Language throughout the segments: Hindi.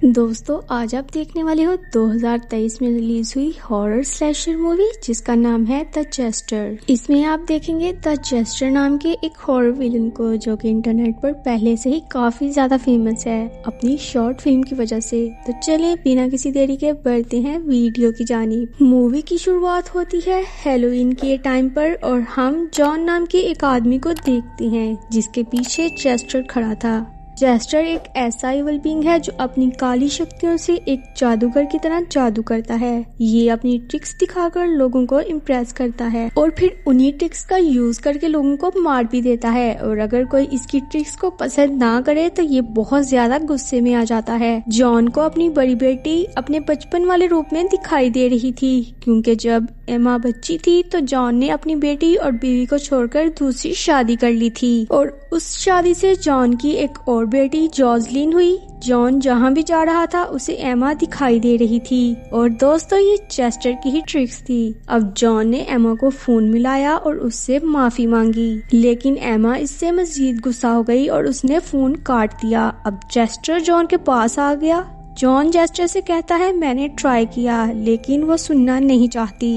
दोस्तों, आज आप देखने वाले हो 2023 में रिलीज हुई हॉरर स्लैशर मूवी जिसका नाम है द चेस्टर। इसमें आप देखेंगे द चेस्टर नाम के एक हॉरर विलन को, जो कि इंटरनेट पर पहले से ही काफी ज्यादा फेमस है अपनी शॉर्ट फिल्म की वजह से। तो चलिए बिना किसी देरी के बढ़ते हैं वीडियो की जानिब। मूवी की शुरुआत होती है हैलोवीन के टाइम पर और हम जॉन नाम के एक आदमी को देखते हैं जिसके पीछे चेस्टर खड़ा था। चेस्टर एक ऐसा इविल बीइंग है जो अपनी काली शक्तियों से एक जादूगर की तरह जादू करता है। ये अपनी ट्रिक्स दिखाकर लोगों को इम्प्रेस करता है और फिर उन्हीं ट्रिक्स का यूज करके लोगों को मार भी देता है। और अगर कोई इसकी ट्रिक्स को पसंद ना करे तो ये बहुत ज्यादा गुस्से में आ जाता है। जॉन को अपनी बड़ी बेटी अपने बचपन वाले रूप में दिखाई दे रही थी, क्योंकि जब एमा बच्ची थी तो जॉन ने अपनी बेटी और बीवी को छोड़कर दूसरी शादी कर ली थी और उस शादी से जॉन की एक और बेटी जॉजलिन हुई। जॉन जहाँ भी जा रहा था उसे एमा दिखाई दे रही थी। और दोस्तों, ये चेस्टर की ही ट्रिक्स थी। अब जॉन ने एमा को फोन मिलाया और उससे माफी मांगी, लेकिन एमा इससे मजीद गुस्सा हो गई और उसने फोन काट दिया। अब चेस्टर जॉन के पास आ गया। जॉन चेस्टर से कहता है मैंने ट्राई किया, लेकिन वो सुनना नहीं चाहती।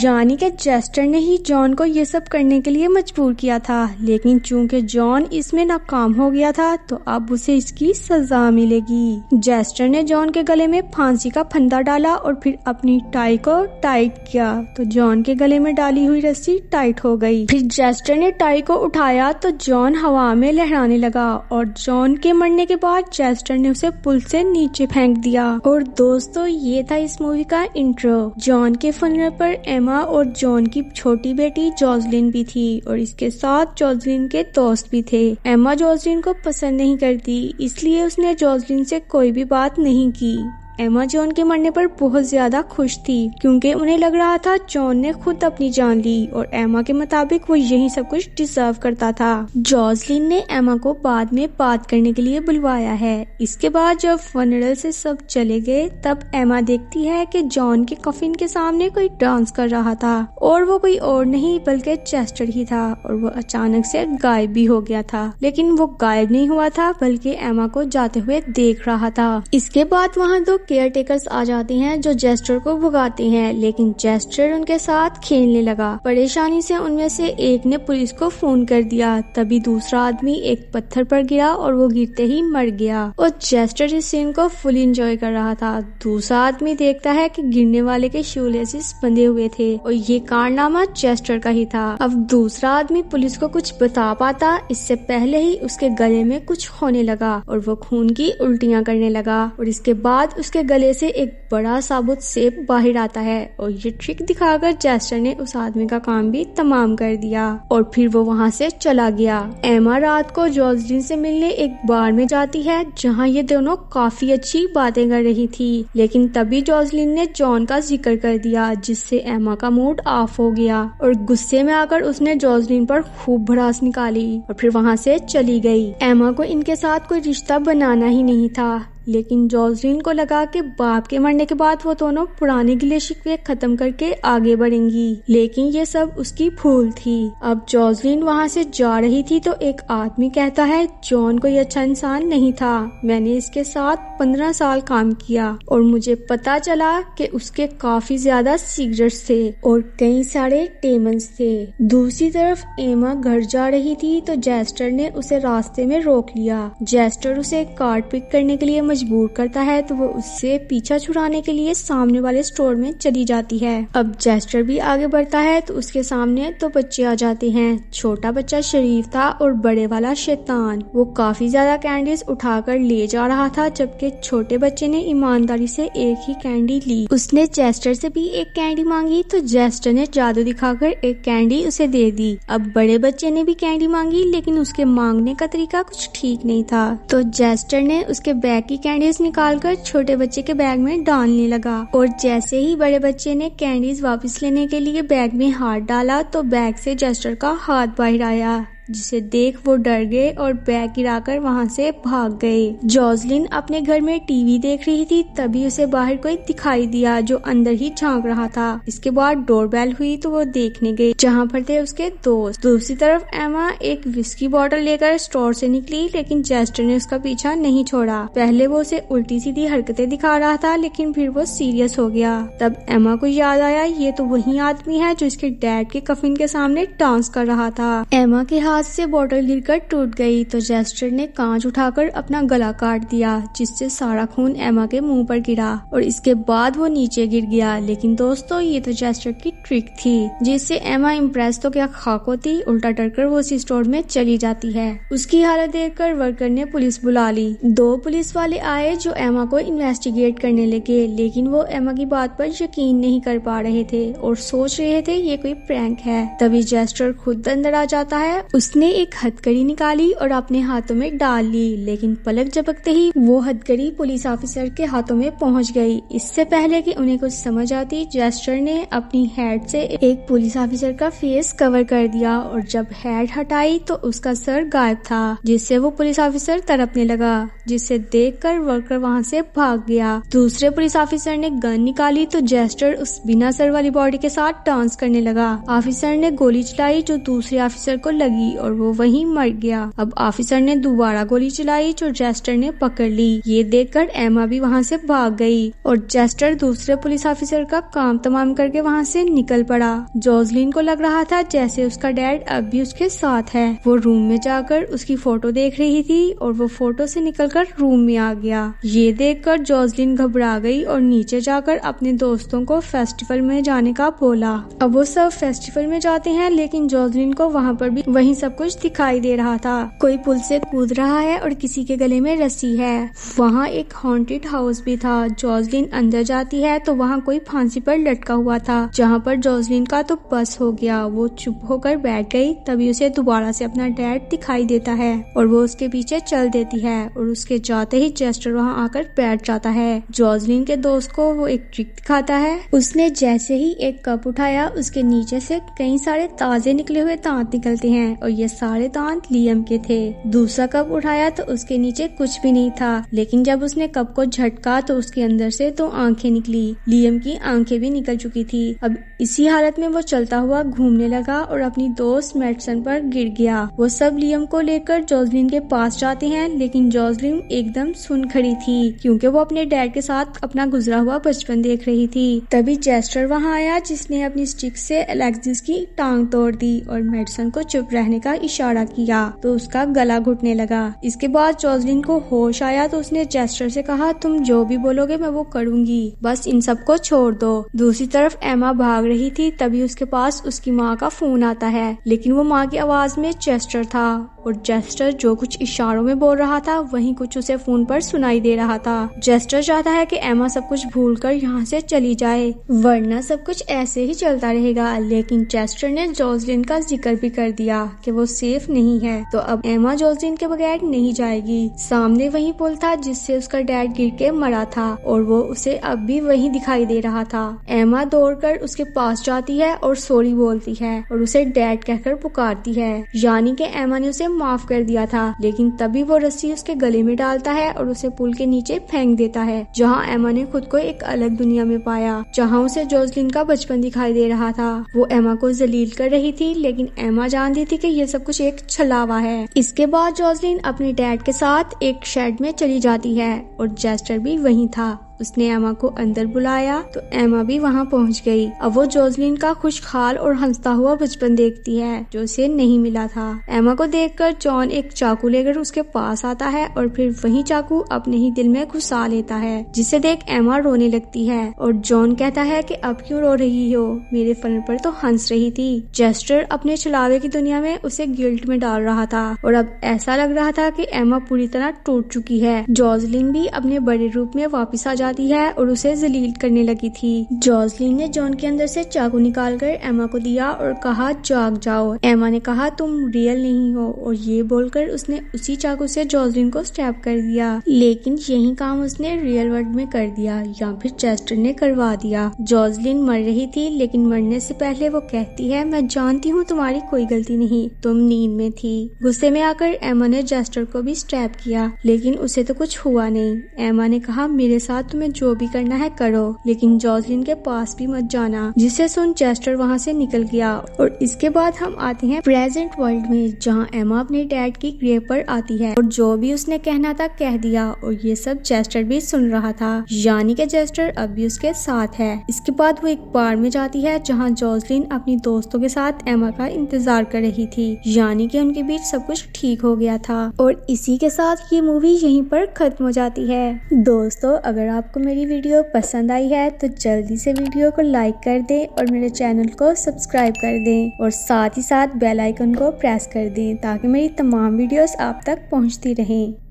यानी कि चेस्टर ने ही जॉन को ये सब करने के लिए मजबूर किया था, लेकिन चूंकि जॉन इसमें नाकाम हो गया था तो अब उसे इसकी सजा मिलेगी। चेस्टर ने जॉन के गले में फांसी का फंदा डाला और फिर अपनी टाई को टाइट किया, तो जॉन के गले में डाली हुई रस्सी टाइट हो गई। फिर चेस्टर ने टाई को उठाया तो जॉन हवा में लहराने लगा और जॉन के मरने के बाद चेस्टर ने उसे पुल से नीचे फेंक दिया। और दोस्तों, ये था इस मूवी का इंट्रो। जॉन के फनरल पर एमा और जॉन की छोटी बेटी जॉजलिन भी थी और इसके साथ जॉजलिन के दोस्त भी थे। एमा जॉजलिन को पसंद नहीं करती, इसलिए उसने जॉजलिन से कोई भी बात नहीं की। एमा जॉन के मरने पर बहुत ज्यादा खुश थी, क्योंकि उन्हें लग रहा था जॉन ने खुद अपनी जान ली और एमा के मुताबिक वो यही सब कुछ डिजर्व करता था। जॉजलिन ने एमा को बाद में बात करने के लिए बुलवाया है। इसके बाद जब फनरल से सब चले गए तब एमा देखती है कि जॉन के कफिन के सामने कोई डांस कर रहा था और वो कोई और नहीं बल्कि चेस्टर ही था। और वो अचानक से गायब भी हो गया था, लेकिन वो गायब नहीं हुआ था बल्कि एमा को जाते हुए देख रहा था। इसके बाद वहाँ दो केयर टेकर्स आ जाते हैं जो चेस्टर को भगाते हैं, लेकिन चेस्टर उनके साथ खेलने लगा। परेशानी से उनमें से एक ने पुलिस को फोन कर दिया। तभी दूसरा आदमी एक पत्थर पर गिरा और वो गिरते ही मर गया और चेस्टर इस सीन को फुल एंजॉय कर रहा था। दूसरा आदमी देखता है कि गिरने वाले के शूलेसेस बंधे हुए थे और ये कारनामा चेस्टर का ही था। अब दूसरा आदमी पुलिस को कुछ बता पाता इससे पहले ही उसके गले में कुछ होने लगा और वो खून की उल्टियां करने लगा। और इसके बाद उसके गले से एक बड़ा साबुत सेब बाहर आता है और ये ट्रिक दिखाकर चेस्टर ने उस आदमी का काम भी तमाम कर दिया और फिर वो वहाँ से चला गया। एमा रात को जॉजलिन से मिलने एक बार में जाती है जहाँ ये दोनों काफी अच्छी बातें कर रही थी, लेकिन तभी जॉजलिन ने जॉन का जिक्र कर दिया, जिससे एमा का मूड ऑफ हो गया और गुस्से में आकर उसने जॉजलिन पर खूब भड़ास निकाली और फिर वहाँ से चली गई। एमा को इनके साथ कोई रिश्ता बनाना ही नहीं था, लेकिन जॉजलिन को लगा कि बाप के मरने के बाद वो दोनों पुराने गिले शिकवे खत्म करके आगे बढ़ेंगी, लेकिन ये सब उसकी भूल थी। अब जॉजलिन वहाँ से जा रही थी तो एक आदमी कहता है जॉन कोई अच्छा इंसान नहीं था, मैंने इसके साथ 15 साल काम किया और मुझे पता चला कि उसके काफी ज्यादा सीक्रेट्स थे और कई सारे डेमन्स थे। दूसरी तरफ एमा घर जा रही थी तो चेस्टर ने उसे रास्ते में रोक लिया। चेस्टर उसे कार्ड पिक करने के लिए मजबूर करता है तो वो उससे पीछा छुड़ाने के लिए सामने वाले स्टोर में चली जाती है। अब चेस्टर भी आगे बढ़ता है तो उसके सामने दो बच्चे आ जाते हैं। छोटा बच्चा शरीफ था और बड़े वाला शैतान। वो काफी ज्यादा कैंडीज उठाकर ले जा रहा था, जबकि छोटे बच्चे ने ईमानदारी से एक ही कैंडी ली। उसने चेस्टर से भी एक कैंडी मांगी तो चेस्टर ने जादू दिखाकर एक कैंडी उसे दे दी। अब बड़े बच्चे ने भी कैंडी मांगी, लेकिन उसके मांगने का तरीका कुछ ठीक नहीं था, तो चेस्टर ने उसके बैग की कैंडीज निकालकर छोटे बच्चे के बैग में डालने लगा और जैसे ही बड़े बच्चे ने कैंडीज वापस लेने के लिए बैग में हाथ डाला तो बैग से चेस्टर का हाथ बाहर आया। जिसे देख वो डर गए और बैग गिराकर वहाँ से भाग गए। जोसलिन अपने घर में टीवी देख रही थी, तभी उसे बाहर कोई दिखाई दिया जो अंदर ही झांक रहा था। इसके बाद डोरबेल हुई तो वो देखने गई जहाँ पर थे उसके दोस्त। दूसरी तरफ एमा एक विस्की बॉटल लेकर स्टोर से निकली, लेकिन जेस्टर ने उसका पीछा नहीं छोड़ा। पहले वो उसे उल्टी सीधी हरकतें दिखा रहा था, लेकिन फिर वो सीरियस हो गया। तब एमा को याद आया ये तो वही आदमी है जो इसके डैड के कफिन के सामने डांस कर रहा था। एमा के हाथ से बॉटल गिरकर टूट गई तो जेस्टर ने कांच उठाकर अपना गला काट दिया, जिससे सारा खून एमा के मुंह पर गिरा और इसके बाद वो नीचे गिर गया। लेकिन दोस्तों ये तो जेस्टर की ट्रिक थी, जिससे एमा इम्प्रेस तो क्या खाक होती, उल्टा डरकर वो उसी स्टोर में चली जाती है। उसकी हालत देखकर वर्कर ने पुलिस बुला ली। 2 पुलिस वाले आए जो एमा को इन्वेस्टिगेट करने लगे, लेकिन वो एमा की बात पर यकीन नहीं कर पा रहे थे और सोच रहे थे ये कोई प्रैंक है। तभी जेस्टर खुद अंदर आ जाता है। उसने एक हथकड़ी निकाली और अपने हाथों में डाल ली, लेकिन पलक झपकते ही वो हथकड़ी पुलिस ऑफिसर के हाथों में पहुंच गई। इससे पहले कि उन्हें कुछ समझ आती, जेस्टर ने अपनी हेड से एक पुलिस ऑफिसर का फेस कवर कर दिया और जब हेड हटाई तो उसका सर गायब था, जिससे वो पुलिस ऑफिसर तड़पने लगा, जिसे देखकर वर्कर वहां से भाग गया। दूसरे पुलिस ऑफिसर ने गन निकाली तो जेस्टर उस बिना सर वाली बॉडी के साथ डांस करने लगा। ऑफिसर ने गोली चलाई जो दूसरे ऑफिसर को लगी और वो वहीं मर गया। अब ऑफिसर ने दोबारा गोली चलाई जो जेस्टर ने पकड़ ली। ये देखकर एमा भी वहाँ से भाग गई और जेस्टर दूसरे पुलिस ऑफिसर का काम तमाम करके वहाँ से निकल पड़ा। जोसलिन को लग रहा था जैसे उसका डैड अब भी उसके साथ है। वो रूम में जाकर उसकी फोटो देख रही थी और वो फोटो से निकलकर रूम में आ गया। ये देखकर जोसलिन घबरा गई और नीचे जाकर अपने दोस्तों को फेस्टिवल में जाने का बोला। अब वो सब फेस्टिवल में जाते हैं, लेकिन जोसलिन को वहाँ पर भी वही सब कुछ दिखाई दे रहा था। कोई पुल से कूद रहा है और किसी के गले में रस्सी है। वहाँ एक हॉन्टेड हाउस भी था। जोसलिन अंदर जाती है तो वहाँ कोई फांसी पर लटका हुआ था, जहाँ पर जोसलिन का तो बस हो गया। वो चुप होकर बैठ गई। तभी उसे दोबारा से अपना डैड दिखाई देता है और वो उसके पीछे चल देती है और उसके जाते ही जेस्टर वहाँ आकर बैठ जाता है। जोसलिन के दोस्त को वो एक ट्रिक दिखाता है। उसने जैसे ही एक कप उठाया, उसके नीचे से कई सारे ताजे निकले हुए दांत निकलते हैं और ये सारे दांत लियम के थे। दूसरा कप उठाया तो उसके नीचे कुछ भी नहीं था, लेकिन जब उसने कप को झटका तो उसके अंदर से 2 आंखें निकली। लियम की आंखें भी निकल चुकी थी। अब इसी हालत में वो चलता हुआ घूमने लगा और अपनी दोस्त मेडिसन पर गिर गया। वो सब लियम को लेकर जोसलिन के पास जाते हैं, लेकिन जोसलिन एकदम सुन खड़ी थी क्योंकि वो अपने डैड के साथ अपना गुजरा हुआ बचपन देख रही थी। तभी जेस्टर वहाँ आया, जिसने अपनी स्टिक से अलेक्सिस की टांग तोड़ दी और मेडिसन को चुप रहने का इशारा किया तो उसका गला घुटने लगा। इसके बाद जोसलिन को होश आया तो उसने जेस्टर से कहा, तुम जो भी बोलोगे मैं वो करूंगी, बस इन सबको छोड़ दो। दूसरी तरफ एमा भाग रही थी। तभी उसके पास उसकी माँ का फोन आता है, लेकिन वो माँ की आवाज में जेस्टर था और जेस्टर जो कुछ इशारों में बोल रहा था वही कुछ उसे फोन पर सुनाई दे रहा था। जेस्टर चाहता है कि एमा सब कुछ भूलकर यहाँ से चली जाए, वरना सब कुछ ऐसे ही चलता रहेगा। लेकिन जेस्टर ने जोसलिन का जिक्र भी कर दिया कि वो सेफ नहीं है, तो अब एमा जोसलिन के बगैर नहीं जाएगी। सामने वही पुल था जिससे उसका डैड गिर के मरा था और वो उसे अब भी वही दिखाई दे रहा था। एमा दौड़कर उसके पास जाती है और सॉरी बोलती है और उसे डैड कहकर पुकारती है, यानी कि एमा ने उसे माफ कर दिया था। लेकिन तभी वो रस्सी उसके गले में डालता है और उसे पुल के नीचे फेंक देता है, जहाँ एमा ने खुद को एक अलग दुनिया में पाया, जहाँ उसे जोसलिन का बचपन दिखाई दे रहा था। वो एमा को जलील कर रही थी, लेकिन एमा जानती थी कि ये सब कुछ एक छलावा है। इसके बाद जोसलिन अपने डैड के साथ एक शेड में चली जाती है और जेस्टर भी वहीं था। उसने एमा को अंदर बुलाया तो एमा भी वहाँ पहुँच गई। अब वो जोसलिन का खुशहाल और हंसता हुआ बचपन देखती है जो उसे नहीं मिला था। एमा को देखकर जॉन एक चाकू लेकर उसके पास आता है और फिर वही चाकू अपने ही दिल में घुसा लेता है, जिसे देख एमा रोने लगती है और जॉन कहता है कि अब क्यों रो रही हो, मेरे फन पर तो हंस रही थी। जेस्टर अपने छलावे की दुनिया में उसे गिल्ट में डाल रहा था और अब ऐसा लग रहा था कि एमा पूरी तरह टूट चुकी है। जोसलिन भी अपने बड़े रूप में वापिस आ जाती है और उसे जलील करने लगी थी। जोसलिन ने जॉन के अंदर से चाकू निकालकर एमा को दिया और कहा जाग जाओ। एमा ने कहा तुम रियल नहीं हो और ये बोलकर उसने उसी चाकू से जोसलिन को स्टैब कर दिया। लेकिन यही काम उसने रियल वर्ल्ड में कर दिया या फिर चेस्टर ने करवा दिया। जोसलिन मर रही थी लेकिन मरने से पहले वो कहती है मैं जानती हूँ तुम्हारी कोई गलती नहीं, तुम नींद में थी। गुस्से में आकर एमा ने चेस्टर को भी स्टैब किया लेकिन उसे तो कुछ हुआ नहीं। एमा ने कहा मेरे साथ तुम्हें जो भी करना है करो लेकिन जोसलिन के पास भी मत जाना, जिसे सुन चेस्टर वहाँ से निकल गया। और इसके बाद हम आते हैं प्रेजेंट वर्ल्ड में, जहाँ एमा अपने डैड की ग्रेव पर आती है और जो भी उसने कहना था कह दिया और ये सब चेस्टर भी सुन रहा था, यानी कि चेस्टर अब भी उसके साथ है। इसके बाद वो एक बार में जाती है जहाँ जोसलिन अपनी दोस्तों के साथ एमा का इंतजार कर रही थी, यानी कि उनके बीच सब कुछ ठीक हो गया था। और इसी के साथ ये मूवी यहीं पर खत्म हो जाती है। दोस्तों अगर आपको मेरी वीडियो पसंद आई है तो जल्दी से वीडियो को लाइक कर दें और मेरे चैनल को सब्सक्राइब कर दें और साथ ही साथ बेल आइकन को प्रेस कर दें ताकि मेरी तमाम वीडियोस आप तक पहुंचती रहें।